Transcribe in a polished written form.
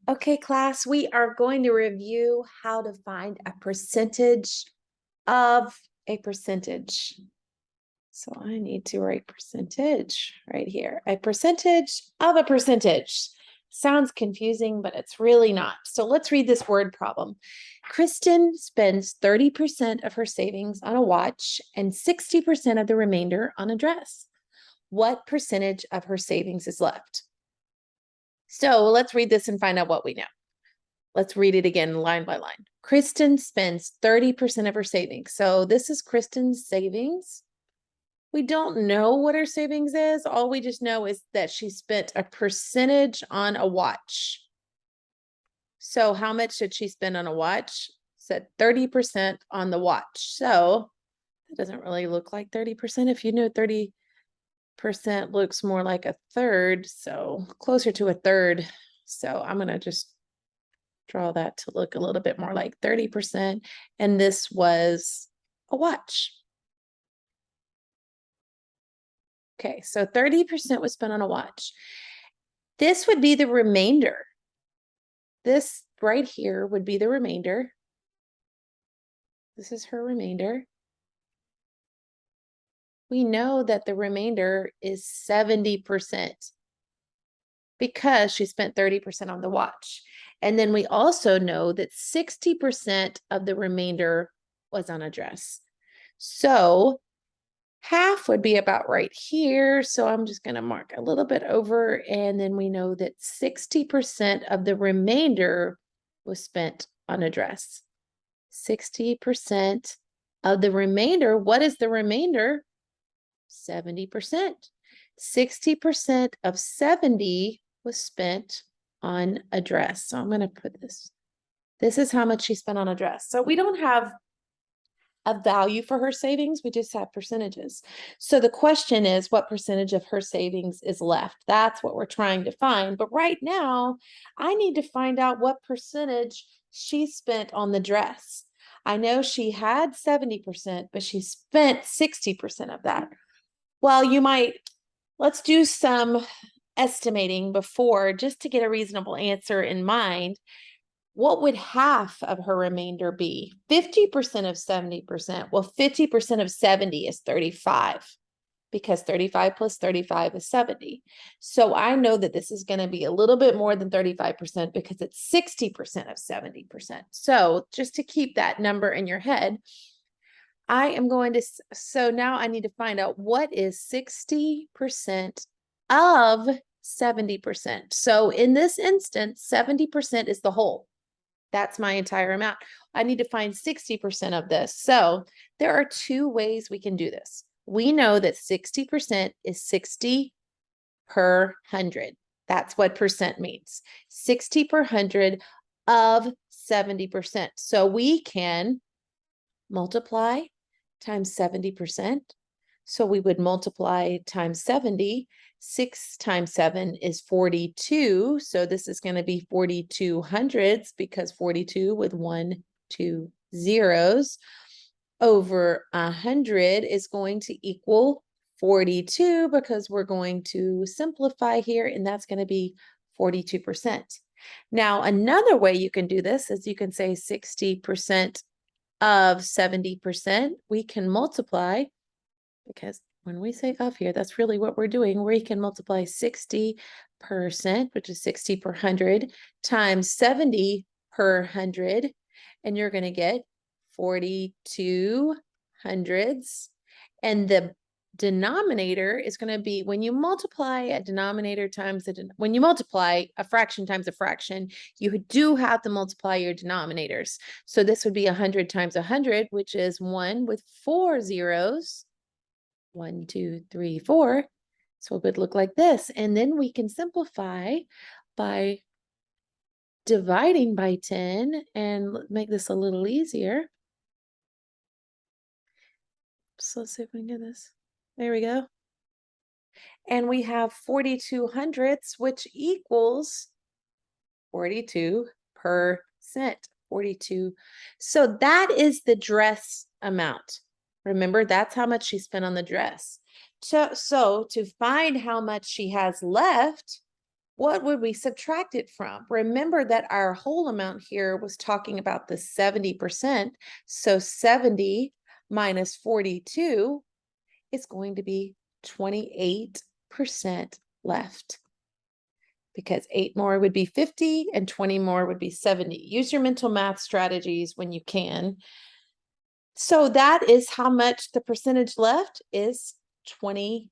Okay, class, we are going to review how to find a percentage of a percentage. So I need to write percentage right here. A percentage of a percentage. Sounds confusing, but it's really not. So let's read this word problem. Kristen spends 30% of her savings on a watch and 60% of the remainder on a dress. What percentage of her savings is left? So let's read this and find out what we know. Let's read it again line by line. Kristen spends 30% of her savings. So this is Kristen's savings. We don't know what her savings is. All we just know is that she spent a percentage on a watch. So how much did she spend on a watch? Said 30% on the watch. So it doesn't really look like 30%. If you know 30% looks more like a third, so closer to a third. So I'm going to just draw that to look a little bit more like 30%. And this was a watch. Okay, so 30% was spent on a watch. This would be the remainder. This right here would be the remainder. This is her remainder. We know that the remainder is 70% because she spent 30% on the watch. And then we also know that 60% of the remainder was on a dress. So half would be about right here. So I'm just going to mark a little bit over. And then we know that 60% of the remainder was spent on a dress. 60% of the remainder. What is the remainder? 70%. 60% of 70 was spent on a dress. So I'm going to put this. This is how much she spent on a dress. So we don't have a value for her savings. We just have percentages. So the question is, what percentage of her savings is left? That's what we're trying to find. But right now, I need to find out what percentage she spent on the dress. I know she had 70%, but she spent 60% of that. Well, let's do some estimating before just to get a reasonable answer in mind. What would half of her remainder be? 50% of 70%. Well, 50% of 70 is 35 because 35 plus 35 is 70. So I know that this is going to be a little bit more than 35% because it's 60% of 70%. So just to keep that number in your head, I am going to, so now I need to find out what is 60% of 70%. So in this instance, 70% is the whole. That's my entire amount. I need to find 60% of this. So there are two ways we can do this. We know that 60% is 60 per 100. That's what percent means. 60 per 100 of 70%. So we can multiply times 70%. So we would multiply times 70. 6 times 7 is 42. So this is going to be 42 hundredths because 42 with 1, 2 zeros over 100 is going to equal 42 because we're going to simplify here, and that's going to be 42%. Now, another way you can do this is you can say 60% of 70%. We can multiply, because when we say of here, that's really what we're doing. We can multiply 60%, which is 60 per 100, times 70 per 100, and you're going to get 42 hundredths. And the denominator is going to be, when you multiply a denominator times when you multiply a fraction times a fraction, you do have to multiply your denominators. So this would be 100 times 100, which is 1 with 4 zeros. 1, 2, 3, 4. So it would look like this. And then we can simplify by dividing by 10 and make this a little easier. So let's see if we can get this. There we go. And we have 42 hundredths, which equals 42%. 42. So that is the dress amount. Remember, that's how much she spent on the dress. So to find how much she has left, what would we subtract it from? Remember that our whole amount here was talking about the 70%. So 70 minus 42 is going to be 28% left, because 8 more would be 50 and 20 more would be 70. Use your mental math strategies when you can. So that is how much the percentage left is 28%.